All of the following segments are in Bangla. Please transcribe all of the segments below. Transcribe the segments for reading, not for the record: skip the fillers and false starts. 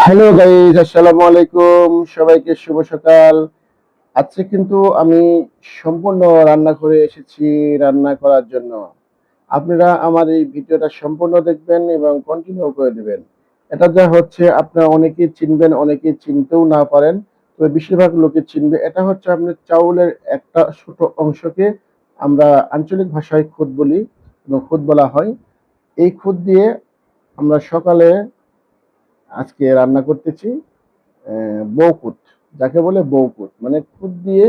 হ্যালো গাইস, আসসালামু আলাইকুম। সবাইকে শুভ সকাল। আজকে কিন্তু আমি সম্পূর্ণ রান্না করে এসেছি রান্না করার জন্য। আপনারা আমার এই ভিডিওটা সম্পূর্ণ দেখবেন এবং কন্টিনিউ করে দিবেন। এটা যা হচ্ছে আপনারা অনেকেই চিনবেন, অনেকেই চিনতেও না পারেন। তবে বেশিরভাগ লোকে চিনবে। এটা হচ্ছে আপনার চাউলের একটা ছোট অংশকে আমরা আঞ্চলিক ভাষায় খুদ বলি এবং খুদ বলা হয়। এই খুদ দিয়ে আমরা সকালে আজকে রান্না করতেছি বউকুত, যাকে বলে বউকুত, মানে খুদ দিয়ে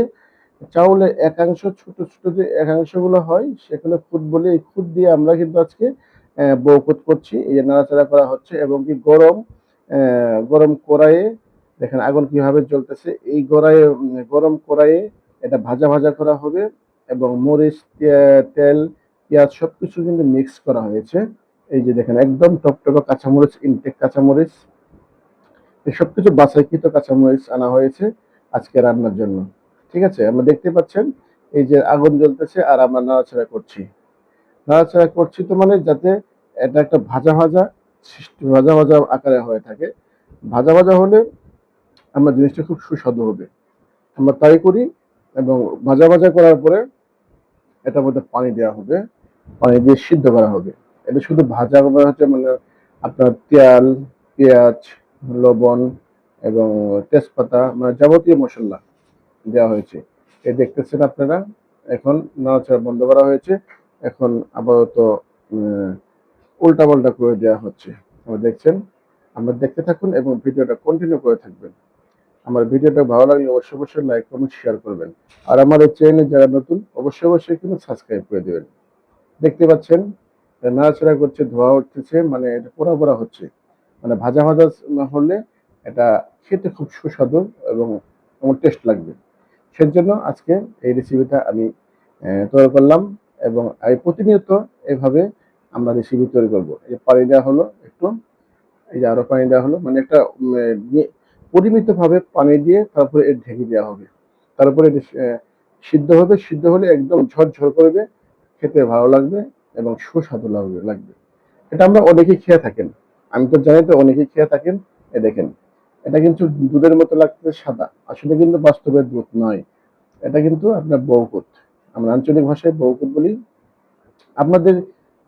চাউলের একাংশ, ছোট ছোট যে একাংশগুলো হয় সেগুলো খুদ বলে। এই খুদ দিয়ে আমরা কিন্তু আজকে বউকুত করছি। এই যে নাড়াচাড়া করা হচ্ছে এবং কি গরম কড়াইয়ে দেখেন আগুন কিভাবে জ্বলতেছে। এই গরম কড়াইয়ে এটা ভাজা ভাজা করা হবে এবং মরিচ, তেল, পেঁয়াজ সবকিছু কিন্তু মিক্স করা হয়েছে। এই যে দেখেন একদম টকটকে কাঁচামরিচ, ইনটেক কাঁচামরিচ, এই সবকিছু বাছাইকৃত কাঁচামরিচ আনা হয়েছে আজকে রান্নার জন্য। ঠিক আছে, আমরা দেখতে পাচ্ছেন এই যে আগুন জ্বলতেছে আর আমরা নাড়াচাড়া করছি। নাড়াচাড়া করছি তো মানে যাতে এটা একটা ভাজা ভাজা ভাজা ভাজা আকারে হয়ে থাকে। ভাজা ভাজা হলে আমার জিনিসটা খুব সুস্বাদু হবে। আমরা তাই করি এবং ভাজা ভাজা করার পরে এটার মধ্যে পানি দেওয়া হবে, পানি দিয়ে সিদ্ধ করা হবে। এটা শুধু ভাজা করা হচ্ছে, মানে আপনার তেল, পেঁয়াজ, লবণ এবং তেজপাতা, মানে যাবতীয় মশলা দেওয়া হয়েছে। এই দেখতেছেন আপনারা। এখন নাড়াচাড়া বন্ধ করা হয়েছে। এখন আপাতত উল্টা পাল্টা করে দেওয়া হচ্ছে। আপনারা দেখছেন, আমরা দেখতে থাকুন এবং ভিডিওটা কন্টিনিউ করে থাকবেন। আমার ভিডিওটা ভালো লাগলে অবশ্যই অবশ্যই লাইক কমেন্ট শেয়ার করবেন। আর আমার এই চ্যানেলে যারা নতুন অবশ্যই অবশ্যই কিন্তু সাবস্ক্রাইব করে দেবেন। দেখতে পাচ্ছেন নাড়াচাড়া করছে, ধোঁয়া উঠতেছে, মানে এটা পোড়া পোড়া হচ্ছে। মানে ভাজা ভাজা হলে এটা খেতে খুব সুস্বাদু এবং আমার টেস্ট লাগবে। সেজন্য আজকে এই রেসিপিটা আমি তৈরি করলাম এবং এই প্রতিনিয়ত এভাবে আমরা রেসিপি তৈরি করব। এই পানি দেওয়া হলো একটু, এই যে আরো পানি দেওয়া হলো, মানে একটা পরিমিত ভাবে পানি দিয়ে তারপরে এর ঢেকে দেওয়া হবে। তারপরে সিদ্ধ হবে, সিদ্ধ হলে একদম ঝরঝর করবে, খেতে ভালো লাগবে এবং সুস্বাদু লাগবে। এটা আমরা অনেকেই খেয়ে থাকেন, আমি তো জানি তো অনেকেই খেয়ে থাকেন। এ দেখেন, এটা কিন্তু দুধের মতো লাগতেছে সাদা, আসলে কিন্তু বাস্তবে দুধ নয়। এটা কিন্তু আপনার বউকুত, আমরা আঞ্চলিক ভাষায় বউকুত বলি। আপনাদের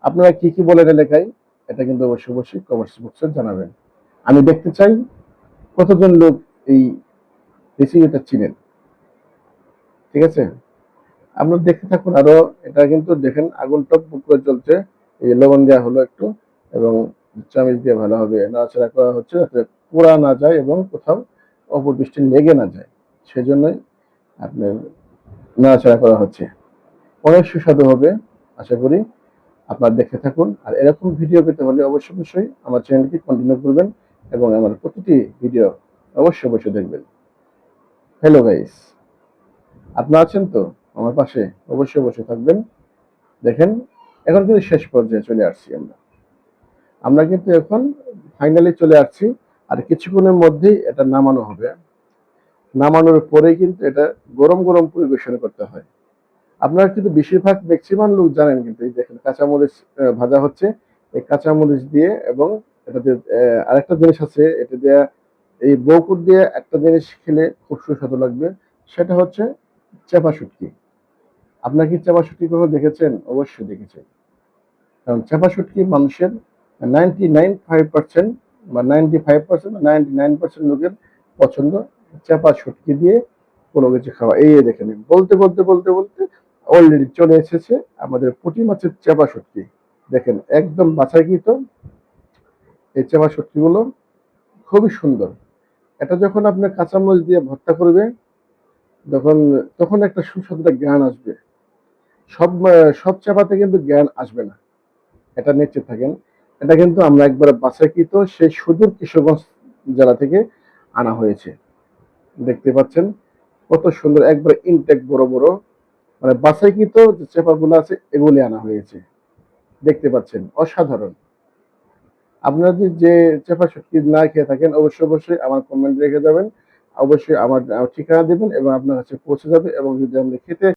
আপনারা কি কি বলেন এলাকায়, এটা কিন্তু অবশ্যই অবশ্যই কমেন্টস বক্সে জানাবেন। আমি দেখতে চাই কতজন লোক এই রেসিপিটা চিনেন। ঠিক আছে, আপনারা দেখতে থাকুন আরো। এটা কিন্তু দেখেন আগুন টকবক করে চলছে। এই যে লবণ দেওয়া হলো একটু এবং চামচ দিয়ে ভালোভাবে নাড়াচাড়া করা হচ্ছে যাতে পোড়া না যায় এবং কোথাও অপদৃষ্টি লেগে না যায়। সেজন্যই আপনার নাড়াচাড়া করা হচ্ছে। অনেক সুস্বাদু হবে আশা করি। আপনারা দেখতে থাকুন। আর এরকম ভিডিও পেতে হলে অবশ্যই অবশ্যই আমার চ্যানেলটি কন্টিনিউ করবেন এবং আমার প্রতিটি ভিডিও অবশ্যই অবশ্যই দেখবেন। হ্যালো গাইস, আপনারা আছেন তো আমার পাশে? অবশ্যই অবশ্যই থাকবেন। দেখেন, এখন কিন্তু শেষ পর্যায়ে চলে আসছি আমরা। আমরা কিন্তু এখন ফাইনালি চলে আসছি। আর কিছুক্ষণের মধ্যেই এটা নামানো হবে। নামানোর পরেই কিন্তু এটা গরম গরম পরিবেশন করতে হয়। আপনারা কিন্তু বেশিরভাগ ম্যাক্সিমাম লোক জানেন, কিন্তু এই দেখেন কাঁচামরিচ ভাজা হচ্ছে। এই কাঁচামরিচ দিয়ে এবং এটাতে আরেকটা জিনিস আছে, এটা দিয়ে এই বউকুট দিয়ে একটা জিনিস খেলে খুব সুস্বাদু লাগবে। সেটা হচ্ছে চেপা শুটকি। আপনারা কি চেপা শুটকি কখনো দেখেছেন? অবশ্যই দেখেছেন। কারণ চেপা শুটকি মানুষের 99.5% বা 95% বা 99% লোকের পছন্দ চেপা শুটকি দিয়ে কোনো কিছু খাওয়া। এই দেখে নিন, বলতে বলতে বলতে বলতে অলরেডি চলে এসেছে আমাদের পুঁটি মাছের চেপা শুটকি। দেখেন একদম বাছাইকৃত এই চেপা শুটকিগুলো, খুবই সুন্দর। এটা যখন আপনার কাঁচামরিচ দিয়ে ভর্তা করবে, তখন তখন একটা সুস্বাদু একটা জ্ঞান আসবে। সব চাপাতে কিন্তু জ্ঞান আসবে না, এটা নিশ্চিত থাকেন। এটা কিন্তু আমরা একবারে বাছাইকৃত সেই সুদূর কিশোরগঞ্জ জেলা থেকে আনা হয়েছে। দেখতে পাচ্ছেন কত সুন্দর, একবারে ইনটেক বড় বড়, মানে বাছাইকৃত যে চেপাগুলো আছে এগুলি আনা হয়েছে। দেখতে পাচ্ছেন অসাধারণ। আপনারা যদি যে চেপা শুটকি না খেয়ে থাকেন অবশ্যই অবশ্যই আমার কমেন্ট রেখে যাবেন। অবশ্যই আমার ঠিকানা দিবেন এবং আপনার কাছে পৌঁছে যাবে। এবং যদি আপনি খেতে